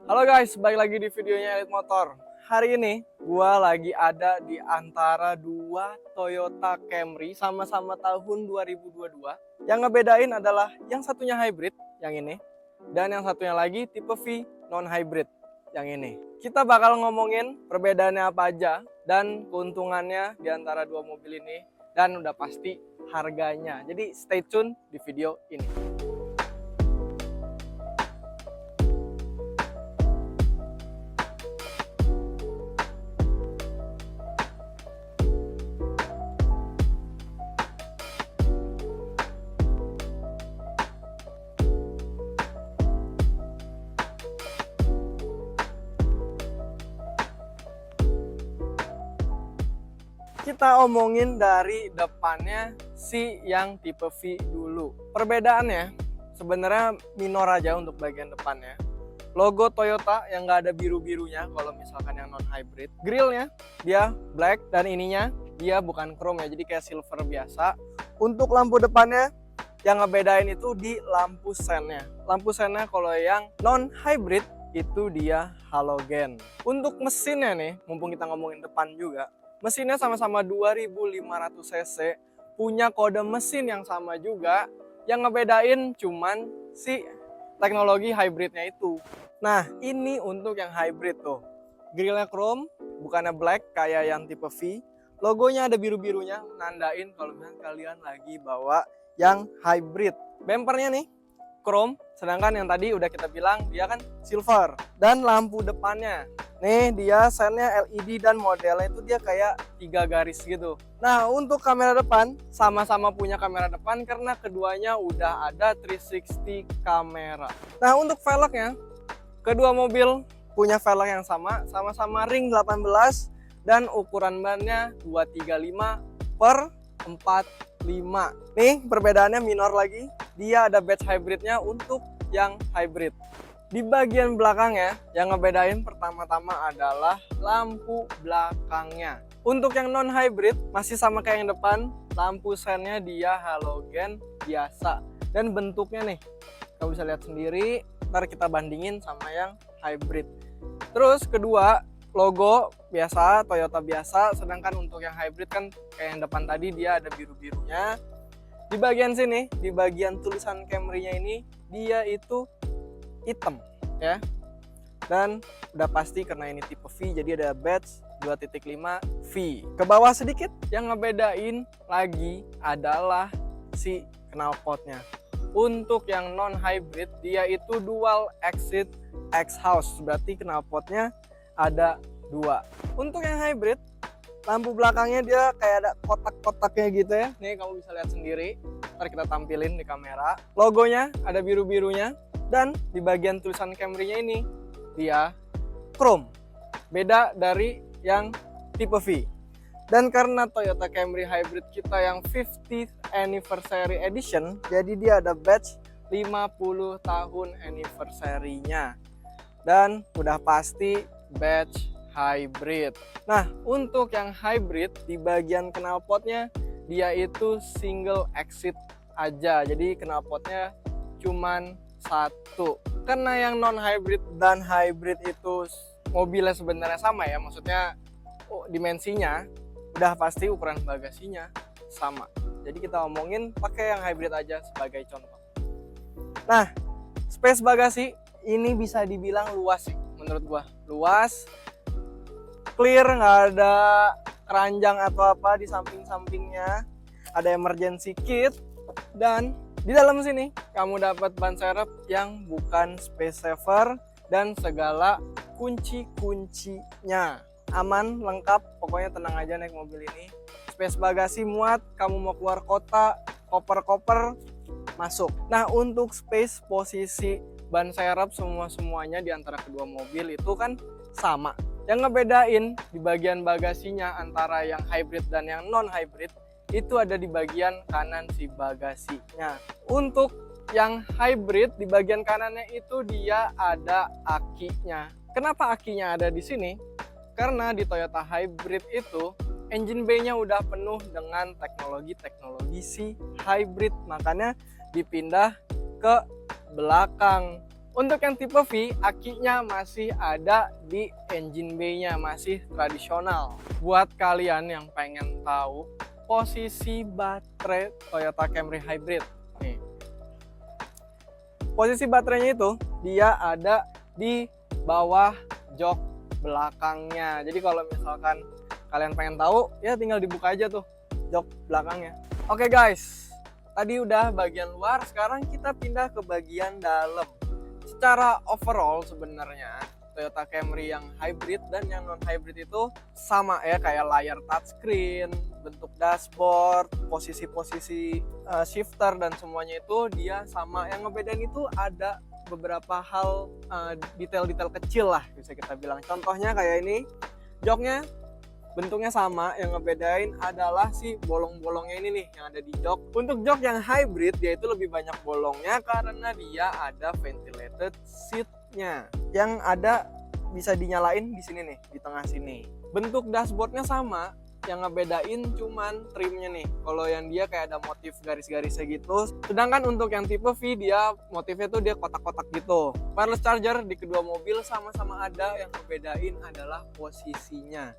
Halo guys, balik lagi di videonya Elite Motor. Hari ini gua lagi ada di antara dua Toyota Camry sama-sama tahun 2022. Yang ngebedain adalah yang satunya hybrid, yang ini, dan yang satunya lagi tipe V non-hybrid, yang ini. Kita bakal ngomongin perbedaannya apa aja dan keuntungannya di antara dua mobil ini, dan udah pasti harganya. Jadi stay tune di video ini. Kita omongin dari depannya si yang tipe V dulu. Perbedaannya sebenarnya minor aja untuk bagian depannya. Logo Toyota yang nggak ada biru-birunya kalau misalkan yang non-hybrid. Grillnya dia black dan ininya dia bukan chrome ya, jadi kayak silver biasa. Untuk lampu depannya yang ngebedain itu di lampu sennya. Lampu sennya kalau yang non-hybrid itu dia halogen. Untuk mesinnya nih, mumpung kita ngomongin depan juga, mesinnya sama-sama 2500 cc, punya kode mesin yang sama juga, yang ngebedain cuman si teknologi hybridnya itu. Nah, ini untuk yang hybrid tuh. Grillnya chrome, bukannya black kayak yang tipe V. Logonya ada biru-birunya, nandain kalau misalnya kalian lagi bawa yang hybrid. Bempernya nih chrome, sedangkan yang tadi udah kita bilang dia kan silver. Dan lampu depannya nih dia sennya LED dan modelnya itu dia kayak 3 garis gitu. Nah, untuk kamera depan sama-sama punya kamera depan karena keduanya udah ada 360 kamera. Nah, untuk velgnya kedua mobil punya velg yang sama-sama ring 18 dan ukuran bannya 235 per 45. Nih perbedaannya minor lagi, dia ada badge hybridnya untuk yang hybrid. Di bagian belakangnya yang ngebedain pertama-tama adalah lampu belakangnya. Untuk yang non-hybrid masih sama kayak yang depan, lampu sennya dia halogen biasa. Dan bentuknya nih, kamu bisa lihat sendiri, ntar kita bandingin sama yang hybrid. Terus kedua, logo biasa, Toyota biasa, sedangkan untuk yang hybrid kan kayak yang depan tadi dia ada biru-birunya. Di bagian sini, di bagian tulisan Camry-nya ini, dia itu hitam ya, dan udah pasti karena ini tipe V jadi ada badge 2.5 V. Ke bawah sedikit yang ngebedain lagi adalah si knalpotnya. Untuk yang non hybrid dia itu dual exit exhaust, berarti knalpotnya ada 2. Untuk yang hybrid lampu belakangnya dia kayak ada kotak-kotaknya gitu ya, nih kamu bisa lihat sendiri, ntar kita tampilin di kamera. Logonya ada biru-birunya. Dan di bagian tulisan Camry-nya ini dia chrome, beda dari yang tipe V. Dan karena Toyota Camry Hybrid kita yang 50th Anniversary Edition, jadi dia ada badge 50 tahun anniversary-nya. Dan udah pasti badge hybrid. Nah, untuk yang hybrid di bagian knalpotnya dia itu single exit aja, jadi knalpotnya cuman satu. Karena yang non hybrid dan hybrid itu mobilnya sebenarnya sama ya, maksudnya dimensinya udah pasti ukuran bagasinya sama. Jadi kita omongin pakai yang hybrid aja sebagai contoh. Nah, space bagasi ini bisa dibilang luas sih menurut gua. Luas, clear, nggak ada keranjang atau apa di samping-sampingnya. Ada emergency kit, dan di dalam sini kamu dapat ban serep yang bukan space saver dan segala kunci-kuncinya aman, lengkap, pokoknya tenang aja naik mobil ini. Space bagasi muat, kamu mau keluar kota, koper-koper masuk. Nah, untuk space posisi ban serep semuanya di antara kedua mobil itu kan sama. Yang ngebedain di bagian bagasinya antara yang hybrid dan yang non hybrid itu ada di bagian kanan si bagasinya. Untuk yang hybrid di bagian kanannya itu dia ada akinya. Kenapa akinya ada di sini? Karena di Toyota Hybrid itu engine bay-nya udah penuh dengan teknologi si hybrid, makanya dipindah ke belakang. Untuk yang tipe V, akinya masih ada di engine bay-nya, masih tradisional. Buat kalian yang pengen tahu posisi baterai Toyota Camry Hybrid, nih. Posisi baterainya itu dia ada di bawah jok belakangnya. Jadi kalau misalkan kalian pengen tahu, ya tinggal dibuka aja tuh jok belakangnya. Oke guys, tadi udah bagian luar, sekarang kita pindah ke bagian dalam. Secara overall sebenarnya Toyota Camry yang hybrid dan yang non hybrid itu sama ya, kayak layar touchscreen, bentuk dashboard, posisi-posisi shifter dan semuanya itu dia sama. Yang ngebedain itu ada beberapa hal, detail-detail kecil lah bisa kita bilang. Contohnya kayak ini, joknya bentuknya sama, yang ngebedain adalah si bolong-bolongnya ini nih yang ada di jok. Untuk jok yang hybrid dia itu lebih banyak bolongnya karena dia ada ventilated seatnya yang ada bisa dinyalain di sini nih, di tengah sini. Bentuk dashboardnya sama, yang ngebedain cuman trimnya nih. Kalau yang dia kayak ada motif garis-garisnya gitu. Sedangkan untuk yang tipe V dia motifnya tuh dia kotak-kotak gitu. Wireless charger di kedua mobil sama-sama ada, yang ngebedain adalah posisinya.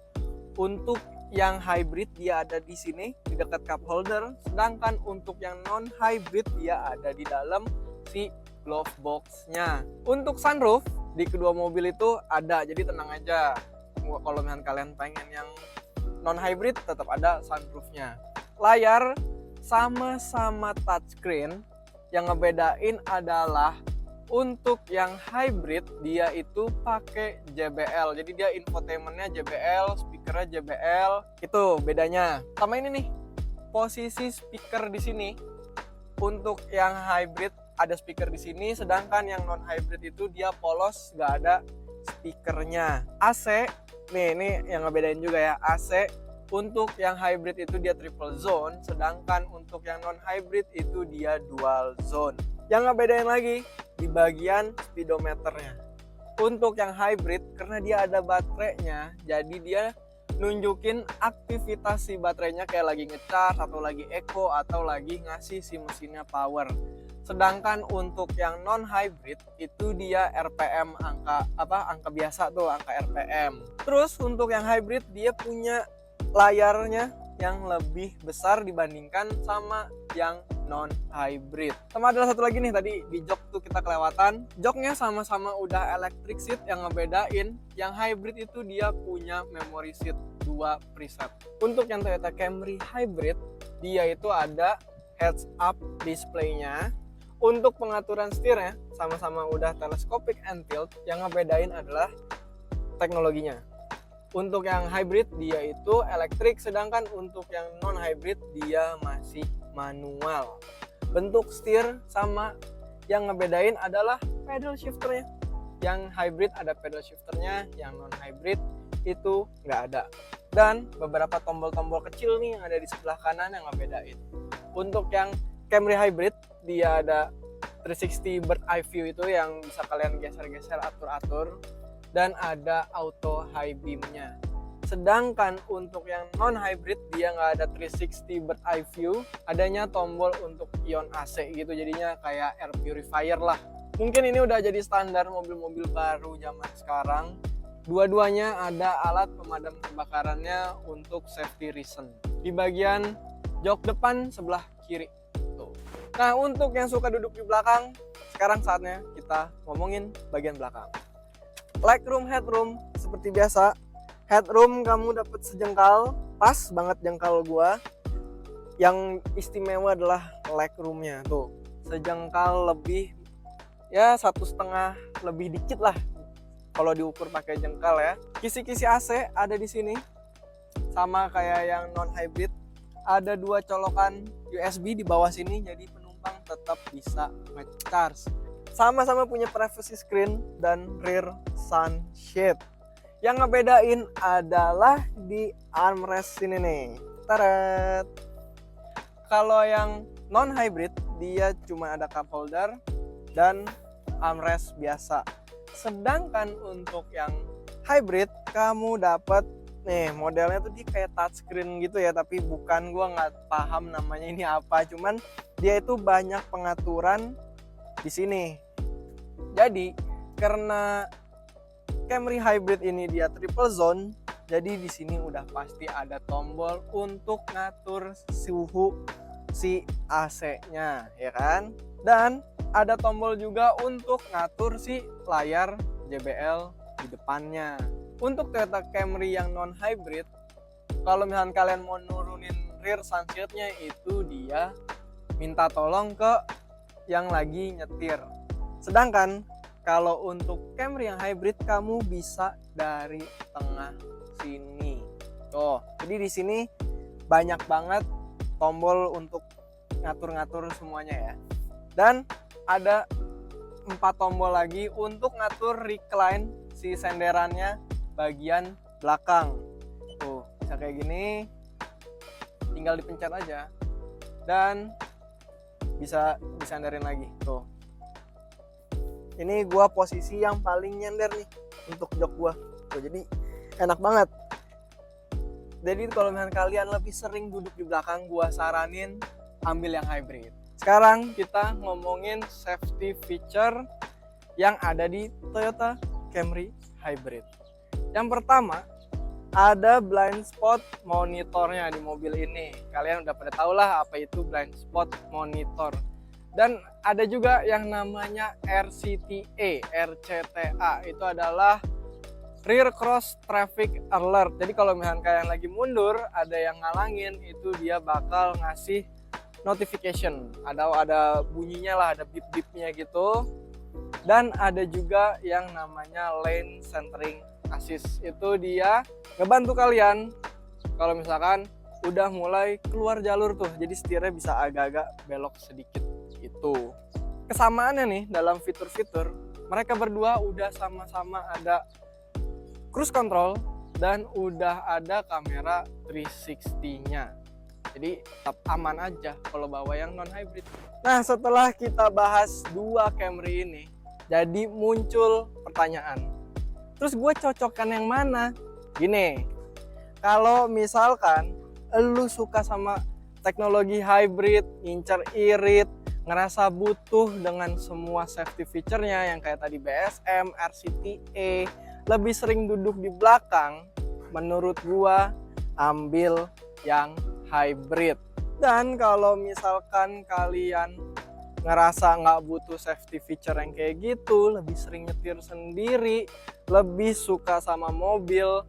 Untuk yang hybrid dia ada di sini di dekat cup holder, sedangkan untuk yang non hybrid dia ada di dalam si glove box-nya. Untuk sunroof di kedua mobil itu ada, jadi tenang aja. Kalau misalkan kalian pengen yang non hybrid tetap ada sunroof-nya. Layar sama-sama touchscreen, yang ngebedain adalah untuk yang hybrid dia itu pakai JBL. Jadi dia infotainmentnya JBL, speakernya JBL. Itu bedanya. Sama ini nih, posisi speaker di sini. Untuk yang hybrid ada speaker di sini, sedangkan yang non hybrid itu dia polos, nggak ada speakernya. AC, nih ini yang ngebedain juga ya. AC untuk yang hybrid itu dia triple zone, sedangkan untuk yang non hybrid itu dia dual zone. Yang ngebedain lagi di bagian speedometernya. Untuk yang hybrid karena dia ada baterainya, jadi dia nunjukin aktivitas si baterainya kayak lagi ngecas atau lagi eco atau lagi ngasih si mesinnya power. Sedangkan untuk yang non hybrid itu dia RPM angka biasa tuh, angka RPM. Terus untuk yang hybrid dia punya layarnya yang lebih besar dibandingkan sama yang non hybrid. Sama adalah satu lagi nih, tadi di jok tuh kita kelewatan. Joknya sama-sama udah electric seat, yang ngebedain yang hybrid itu dia punya memory seat 2 preset. Untuk yang Toyota Camry hybrid dia itu ada heads up display-nya. Untuk pengaturan setirnya sama-sama udah telescopic and tilt, yang ngebedain adalah teknologinya. Untuk yang hybrid dia itu elektrik, sedangkan untuk yang non hybrid dia masih manual. Bentuk setir sama, yang ngebedain adalah pedal shifternya. Yang hybrid ada pedal shifternya, yang non hybrid itu nggak ada. Dan beberapa tombol-tombol kecil nih yang ada di sebelah kanan yang ngebedain. Untuk yang Camry hybrid dia ada 360 bird eye view itu yang bisa kalian geser-geser, atur-atur, dan ada auto high beam-nya. Sedangkan untuk yang non hybrid dia nggak ada 360 bird eye view, adanya tombol untuk ion AC gitu, jadinya kayak air purifier lah. Mungkin ini udah jadi standar mobil-mobil baru zaman sekarang. Dua-duanya ada alat pemadam kebakarannya untuk safety reason. Di bagian jok depan sebelah kiri. Tuh. Nah, untuk yang suka duduk di belakang, sekarang saatnya kita ngomongin bagian belakang. Legroom, headroom, seperti biasa. Headroom kamu dapat sejengkal, pas banget jengkal gua. Yang istimewa adalah legroomnya tuh, sejengkal lebih, ya 1,5 lebih dikit lah kalau diukur pakai jengkal ya. Kisi-kisi AC ada di sini, sama kayak yang non hybrid. Ada 2 colokan USB di bawah sini, jadi penumpang tetap bisa nge-charge. Sama-sama punya privacy screen dan rear sunshade. Yang ngebedain adalah di armrest sini nih. Taret. Kalau yang non hybrid dia cuma ada cup holder dan armrest biasa. Sedangkan untuk yang hybrid kamu dapat nih, modelnya tuh dia kayak touchscreen gitu ya, tapi bukan, gua nggak paham namanya ini apa, cuman dia itu banyak pengaturan di sini. Jadi karena Camry Hybrid ini dia triple zone, jadi di sini udah pasti ada tombol untuk ngatur suhu si AC-nya, ya kan? Dan ada tombol juga untuk ngatur si layar JBL di depannya. Untuk Toyota Camry yang non hybrid, kalau misalnya kalian mau nurunin rear sunshade-nya, itu dia minta tolong ke yang lagi nyetir. Sedangkan kalau untuk Camry yang hybrid, kamu bisa dari tengah sini. Tuh, jadi di sini banyak banget tombol untuk ngatur-ngatur semuanya ya. Dan ada 4 tombol lagi untuk ngatur recline si senderannya bagian belakang. Tuh, bisa kayak gini. Tinggal dipencet aja. Dan bisa disandarin lagi. Tuh. Ini gua posisi yang paling nyender nih untuk jok gua. Tuh, jadi enak banget. Jadi kalau misalnya kalian lebih sering duduk di belakang, gua saranin ambil yang hybrid. Sekarang kita ngomongin safety feature yang ada di Toyota Camry Hybrid. Yang pertama, ada blind spot monitornya di mobil ini. Kalian udah pada tau lah apa itu blind spot monitor. Dan ada juga yang namanya RCTA. Itu adalah Rear Cross Traffic Alert. Jadi kalau misalnya kalian lagi mundur, ada yang ngalangin, itu dia bakal ngasih notification. Ada bunyinya lah, ada beep-beepnya gitu. Dan ada juga yang namanya Lane Centering Assist. Itu dia ngebantu kalian kalau misalkan udah mulai keluar jalur tuh. Jadi setirnya bisa agak-agak belok sedikit gitu. Kesamaannya nih dalam fitur-fitur, mereka berdua udah sama-sama ada cruise control dan udah ada kamera 360-nya. Jadi tetap aman aja kalau bawa yang non hybrid. Nah, setelah kita bahas 2 Camry ini, jadi muncul pertanyaan. Terus gue cocokkan yang mana? Gini, kalau misalkan lu suka sama teknologi hybrid, ngincer irit, ngerasa butuh dengan semua safety feature-nya yang kayak tadi BSM, RCTA, lebih sering duduk di belakang, menurut gua ambil yang hybrid. Dan kalau misalkan kalian ngerasa nggak butuh safety feature yang kayak gitu, lebih sering nyetir sendiri, lebih suka sama mobil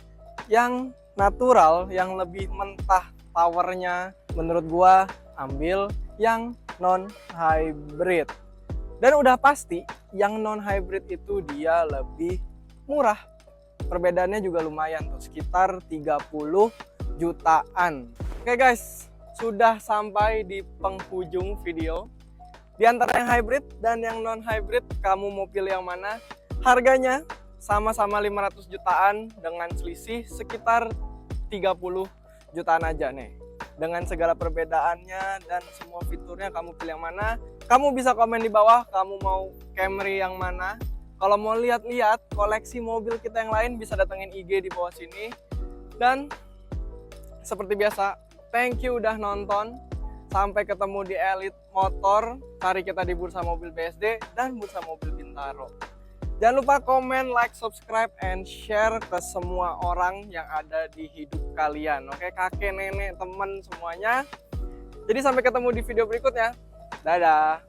yang natural, yang lebih mentah powernya, menurut gua ambil yang non hybrid. Dan udah pasti yang non hybrid itu dia lebih murah. Perbedaannya juga lumayan tuh, sekitar 30 jutaan. Oke guys, sudah sampai di penghujung video. Di antara yang hybrid dan yang non hybrid, kamu mau pilih yang mana? Harganya sama-sama 500 jutaan dengan selisih sekitar 30 jutaan aja nih. Dengan segala perbedaannya dan semua fiturnya, kamu pilih yang mana? Kamu bisa komen di bawah, kamu mau Camry yang mana? Kalau mau lihat-lihat koleksi mobil kita yang lain, bisa datengin IG di bawah sini. Dan seperti biasa, thank you udah nonton. Sampai ketemu di Elite Motor. Cari kita di Bursa Mobil BSD dan Bursa Mobil Bintaro. Jangan lupa komen, like, subscribe, and share ke semua orang yang ada di hidup kalian. Oke, kakek, nenek, teman, semuanya. Jadi sampai ketemu di video berikutnya. Dadah.